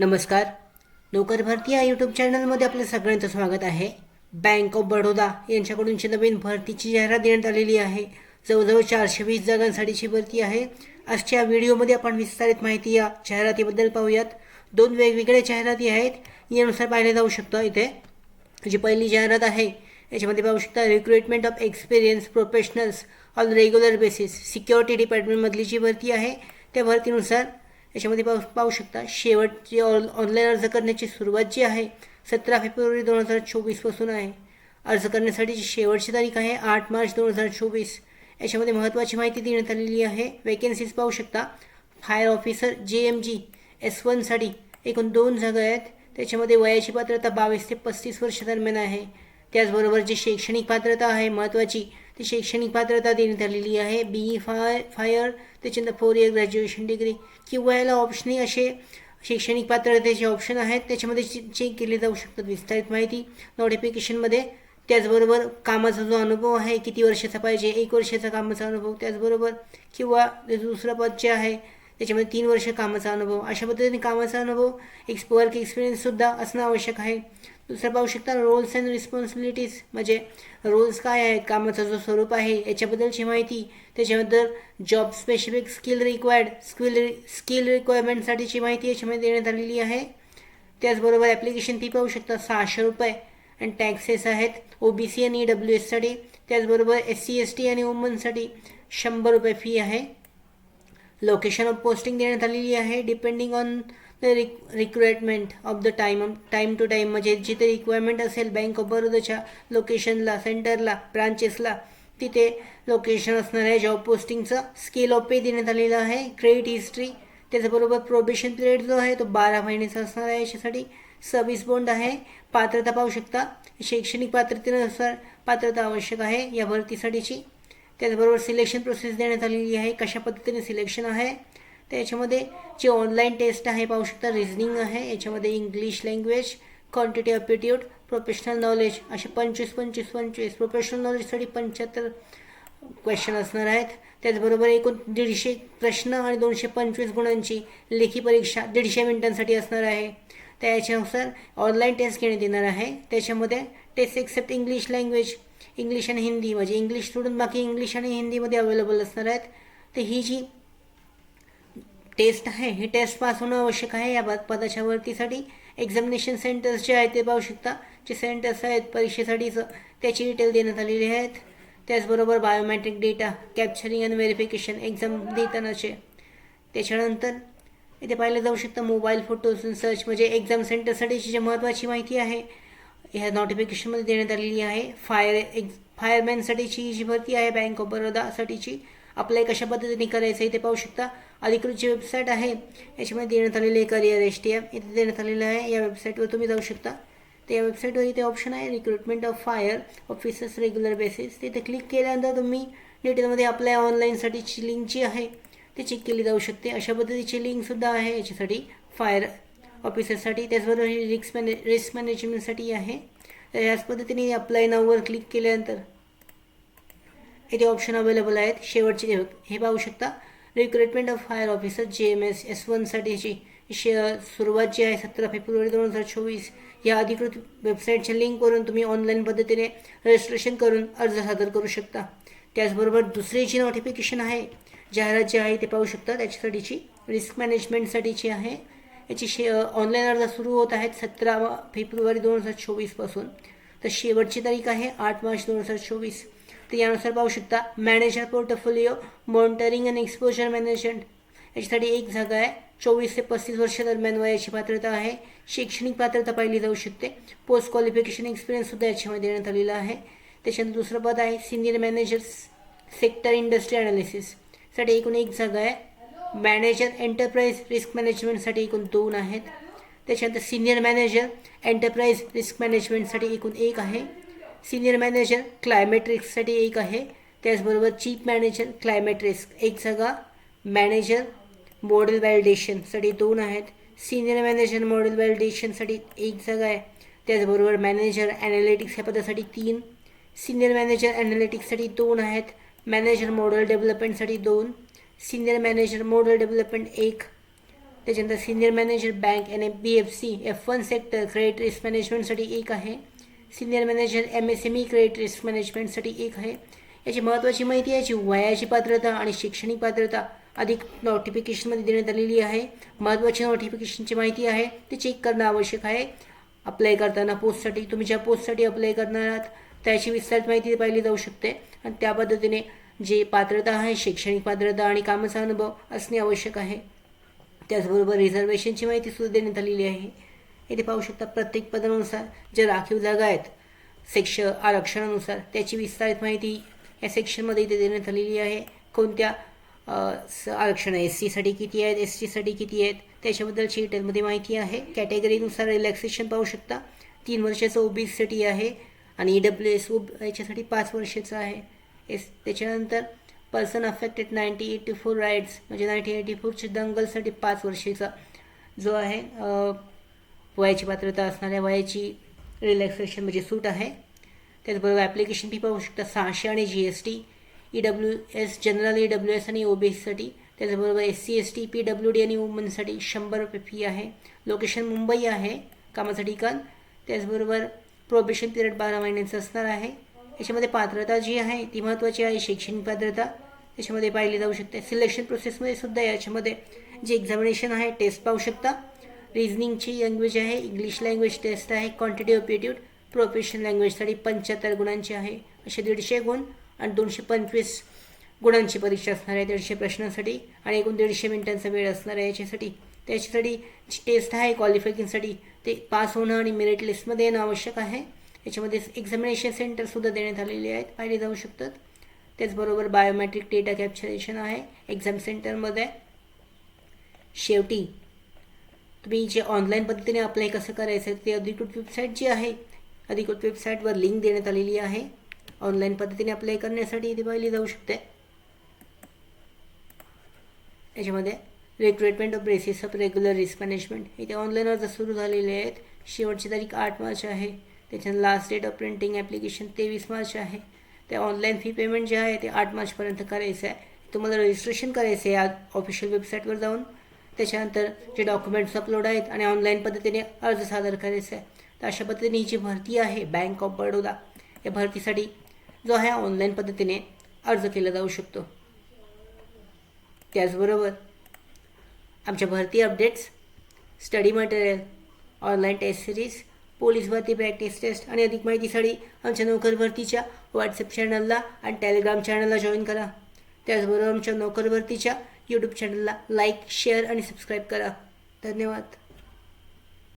नमस्कार. नोकर भरती या यूट्यूब चॅनलमध्ये आपलं सगळ्यांचं स्वागत आहे. बँक ऑफ बडोदा यांच्याकडूनची नवीन भरतीची जाहिरात देण्यात आलेली आहे. जवळजवळ 420 जागांसाठीची भरती आहे. आजच्या व्हिडिओमध्ये आपण विस्तारित माहिती या जाहिरातीबद्दल पाहूयात. दोन वेगवेगळ्या जाहिराती आहेत, यानुसार पाहिले जाऊ शकतं. इथे जी पहिली जाहिरात आहे याच्यामध्ये पाहू शकता, recruitment of experience professionals on regular basis, security डिपार्टमेंटमधली जी भरती आहे त्या भरतीनुसार याच्यामध्ये पाहू शकता, शेवटची ऑनलाईन अर्ज करण्याची सुरुवात जी आहे 17 फेब्रुवारी 2024पासून आहे. अर्ज करण्यासाठीची शेवटची तारीख आहे 8 मार्च 2024. याच्यामध्ये महत्त्वाची माहिती देण्यात आलेली आहे. वेकेन्सीज पाहू शकता, फायर ऑफिसर JMG S1साठी एकूण 2 जागा आहेत. त्याच्यामध्ये वयाची पात्रता 22 ते 35 वर्ष दरम्यान आहे. त्याचबरोबर जी शैक्षणिक पात्रता आहे महत्त्वाची, ती शैक्षणिक पात्रता देण्यात आलेली आहे BE फायर, त्याच्यानंतर 4 इयर ग्रॅज्युएशन डिग्री किंवा याला ऑप्शनी असे शैक्षणिक पात्रतेचे ऑप्शन आहेत, त्याच्यामध्ये चेक केले जाऊ शकतात. विस्तारित माहिती नोटिफिकेशनमध्ये. त्याचबरोबर कामाचा जो अनुभव आहे किती वर्षाचा पाहिजे, 1 वर्षाचा कामाचा अनुभव, त्याचबरोबर किंवा दुसरं पद जे आहे त्याच्यामध्ये 3 वर्ष कामाचा अनुभव, अशा पद्धतीने कामाचा अनुभव वर्क एक्सपिरियन्ससुद्धा असणं आवश्यक आहे. दुसरं पाहू शकता, रोल्स अँड रिस्पॉन्सिबिलिटीज, म्हणजे रोल्स काय आहेत, कामाचं जो स्वरूप आहे याच्याबद्दलची माहिती. त्याच्यानंतर जॉब स्पेसिफिक स्किल रिक्वायरमेंटसाठीची माहिती याच्यामध्ये देण्यात आलेली आहे. त्याचबरोबर ॲप्लिकेशन फी पाहू शकता 600 रुपये आणि टॅक्सेस आहेत OBC आणि EWSसाठी. त्याचबरोबर SC ST आणि वुमनसाठी 100 रुपये फी आहे. लोकेशन ऑफ पोस्टिंग देण्यात आलेली आहे depending on the requirement of the time to time, म्हणजे जिथे रिक्वायरमेंट असेल बँक ऑफ बरोदाच्या लोकेशनला, सेंटरला, ब्रांचेसला, तिथे लोकेशन असणार आहे जॉब पोस्टिंगचं. स्केल ऑफ पे देण्यात आलेलं आहे. क्रेडिट हिस्ट्री, त्याचबरोबर प्रोबेशन पिरियड जो आहे तो 12 महिन्याचा असणार आहे. याच्यासाठी सर्व्हिस बॉन्ड आहे. पात्रता पाहू शकता, शैक्षणिक पात्रतेनुसार पात्रता आवश्यक आहे या भरतीसाठीची. त्याचबरोबर सिलेक्शन प्रोसेस देण्यात आलेली आहे, कशा पद्धतीने सिलेक्शन आहे. त्याच्यामध्ये जे ऑनलाईन टेस्ट आहे पाहू शकता, रिझनिंग आहे, याच्यामध्ये English language, quantity aptitude, professional knowledge, असे 25 प्रोफेशनल नॉलेजसाठी 75 क्वेश्चन असणार आहेत. त्याचबरोबर एकूण 150 प्रश्न आणि 225 गुणांची लेखी परीक्षा 150 मिनिटांसाठी असणार आहे. त्याच्यानुसार ऑनलाईन टेस्ट घेण्यात येणार आहे. त्याच्यामध्ये test except English language, English आणि हिंदी, म्हणजे इंग्लिश सोडून बाकी इंग्लिश आणि हिंदीमध्ये अवेलेबल असणार आहेत. तर ही जी टेस्ट आहे ही टेस्ट पास होणं आवश्यक आहे या पदाच्या भरतीसाठी. एक्झामिनेशन सेंटर्स जे आहेत ते पाहू शकता, जे सेंटर्स आहेत परीक्षेसाठीचं त्याची डिटेल देण्यात आलेली आहेत. त्याचबरोबर बायोमेट्रिक डेटा कॅप्चरिंग आणि व्हेरिफिकेशन एक्झाम देतानाचे. त्याच्यानंतर इथे पाहिलं जाऊ शकतं मोबाईल फोटोज सर्च, म्हणजे एक्झाम सेंटरसाठीची जी महत्त्वाची माहिती आहे ह्या नोटिफिकेशनमध्ये देण्यात आलेली आहे. फायरमॅनसाठीची जी भरती आहे बँक ऑफ बरोदासाठीची, अप्लाय कशा पद्धतीने करायचं इथे पाहू शकता. अधिकृत जी वेबसाईट आहे याच्यामध्ये देण्यात आलेली आहे करिअर STM, इथे देण्यात आलेलं आहे. या वेबसाईटवर तुम्ही जाऊ शकता. तर या वेबसाईटवर इथे ऑप्शन आहे recruitment of fire officers regular basis. तिथे क्लिक केल्यानंतर तुम्ही डिटेलमध्ये अप्लाय ऑनलाईनसाठीची लिंक जी आहे ती चेक केली जाऊ शकते. अशा पद्धतीची लिंकसुद्धा आहे याच्यासाठी फायर ऑफिसरसाठी. त्याचबरोबर रिस्क मॅनेजमेंटसाठी आहे. तर याच पद्धतीने अप्लाय नाववर क्लिक केल्यानंतर इथे ऑप्शन अवेलेबल आहेत. शेवटचे हे पाहू शकता, recruitment of fire officer JMS S1साठीची सुरुवात जी आहे 17 फेब्रुवारी 2024. या अधिकृत वेबसाईटच्या लिंकवरून तुम्ही ऑनलाईन पद्धतीने रजिस्ट्रेशन करून अर्ज सादर करू शकता. त्याचबरोबर दुसरी जी नोटिफिकेशन आहे, जाहिरात जी आहे ते पाहू शकता, त्याच्यासाठीची रिस्क मॅनेजमेंटसाठीची आहे. याची ऑनलाईन अर्ज सुरू होत आहेत 17 फेब्रुवारी 2024पासून. तर शेवटची तारीख आहे 8 मार्च 2024. तर यानुसार पाहू शकता, manager portfolio monitoring and exposure management, याच्यासाठी 1 जागा आहे. 24 ते 35 वर्ष दरम्यान वयाची पात्रता आहे. शैक्षणिक पात्रता पाहिली जाऊ शकते. पोस्ट क्वालिफिकेशन एक्सपिरियन्ससुद्धा याच्यामध्ये देण्यात आलेला आहे. त्याच्यानंतर दुसरं पद आहे senior manager sector industry analysis, साठी एकूण 1 जागा आहे. मॅनेजर एंटरप्राइज रिस्क मॅनेजमेंटसाठी एकूण 2 आहेत. त्याच्यानंतर सिनियर मॅनेजर एंटरप्राइज रिस्क मॅनेजमेंटसाठी एकूण 1 आहे. सिनियर मॅनेजर क्लायमेट रिस्कसाठी 1 आहे. त्याचबरोबर चीफ मॅनेजर क्लायमेट रिस्क 1 जागा. मॅनेजर मॉडेल व्हॅलिडेशनसाठी 2 आहेत. सिनियर मॅनेजर मॉडेल व्हॅलिडेशनसाठी 1 जागा आहे. त्याचबरोबर मॅनेजर ॲनालिटिक्स ह्या पदासाठी 3. सिनियर मॅनेजर ॲनालिटिक्ससाठी 2 आहेत. मॅनेजर मॉडेल डेव्हलपमेंटसाठी 2. Senior manager model development 1. त्याच्यानंतर senior manager bank NBFC F1 sector credit risk मॅनेजमेंटसाठी 1 आहे. Senior manager MSME credit risk मॅनेजमेंटसाठी 1 आहे. याची महत्त्वाची माहिती याची वयाची पात्रता आणि शैक्षणिक पात्रता अधिक नोटिफिकेशनमध्ये देण्यात आलेली आहे. महत्त्वाची नोटिफिकेशनची माहिती आहे ती चेक करणं आवश्यक आहे. अप्लाय करताना पोस्टसाठी तुम्ही ज्या पोस्टसाठी अप्लाय करणार आहात त्याची विस्तारित माहिती पाहिली जाऊ शकते आणि त्या पद्धतीने जे पात्रता आहे शैक्षणिक पात्रता आणि कामाचा अनुभव असणे आवश्यक आहे. त्याचबरोबर रिझर्वेशनची माहिती सुद्धा देण्यात आलेली आहे. इथे पाहू शकता प्रत्येक पदानुसार ज्या राखीव जागा आहेत आरक्षणानुसार त्याची विस्तारित माहिती या सेक्शनमध्ये इथे देण्यात आलेली आहे. कोणत्या आरक्षण SCसाठी किती आहेत, STसाठी किती आहेत त्याच्याबद्दलची डिटेलमध्ये माहिती आहे. कॅटेगरीनुसार रिलॅक्सेशन पाहू शकता. 3 वर्षाचं OBCसाठी आहे आणि EWS याच्यासाठी 5 वर्षाचं आहे. त्याच्यानंतर पर्सन अफेक्टेड 1984 राईट्स म्हणजे 1984च्या दंगलसाठी 5 वर्षाचा जो आहे वयाची पात्रता असणाऱ्या वयाची रिलॅक्सेशन म्हणजे सूट आहे. त्याचबरोबर ॲप्लिकेशन फी पाहू शकता 600 आणि GST. EWS जनरल EWS आणि OBCसाठी. त्याचबरोबर SC ST PWD आणि वुमनसाठी 100 रुपये फी आहे. लोकेशन मुंबई आहे कामाचं ठिकाण. त्याचबरोबर प्रोबेशन पिरियड 12 महिन्यांचं असणार आहे. याच्यामध्ये पात्रता जी आहे ती महत्त्वाची आहे. शैक्षणिक पात्रता त्याच्यामध्ये पाहिली जाऊ शकते. सिलेक्शन प्रोसेसमध्ये सुद्धा याच्यामध्ये जे एक्झामिनेशन आहे टेस्ट पाहू शकता. रिझनिंगची लँग्वेज आहे, इंग्लिश लँग्वेज टेस्ट आहे, क्वांटिटिव्ह ॲप्टिट्यूड प्रोफेशनल लँग्वेजसाठी 75 गुणांची आहे. असे 150 गुण आणि 225 गुणांची परीक्षा असणार आहे 150 प्रश्नांसाठी आणि एकूण 150 मिनिटांचा वेळ असणार आहे याच्यासाठी. त्याच्यासाठी जी टेस्ट आहे क्वालिफिकेशनसाठी ते पास होणं आणि मेरिट लिस्टमध्ये येणं आवश्यक आहे. याच्यामध्ये एक्झामिनेशन सेंटरसुद्धा देण्यात आलेले आहेत पाहिले जाऊ शकतात. त्याचबरोबर बायोमेट्रिक डेटा कॅप्चरेशन आहे एक्झाम सेंटरमध्ये. शेवटी तुम्ही जे ऑनलाईन पद्धतीने अप्लाय कसं करायचं ते अधिकृत वेबसाईट जी आहे अधिकृत वेबसाईटवर लिंक देण्यात आलेली आहे. ऑनलाईन पद्धतीने अप्लाय करण्यासाठी इथे पाहिली जाऊ शकते. याच्यामध्ये recruitment of basis of regular risk management इथे ऑनलाईन अर्ज सुरू झालेले आहेत. शेवटची तारीख 8 मार्च आहे. त्याच्यानंतर last date of printing application 23 March आहे. ते ऑनलाईन फी पेमेंट जे आहे ते 8 मार्चपर्यंत करायचं आहे. तुम्हाला रजिस्ट्रेशन करायचं आहे आज ऑफिशियल वेबसाईटवर जाऊन. त्याच्यानंतर जे डॉक्युमेंट्स अपलोड आहेत आणि ऑनलाईन पद्धतीने अर्ज सादर करायचा आहे. तर अशा पद्धतीने ही जी भरती आहे बँक ऑफ बडोदा या भरतीसाठी जो आहे ऑनलाईन पद्धतीने अर्ज केला जाऊ शकतो. त्याचबरोबर आमच्या भरती updates, study material, online test series, police भरती प्रॅक्टिस टेस्ट आणि अधिक माहितीसाठी आमच्या नोकर भरतीच्या व्हॉट्सअप चॅनलला आणि टेलिग्राम चॅनलला जॉईन करा. त्याचबरोबर आमच्या नोकर भरतीच्या यूट्यूब चॅनलला लाईक, शेअर आणि सबस्क्राईब करा. धन्यवाद.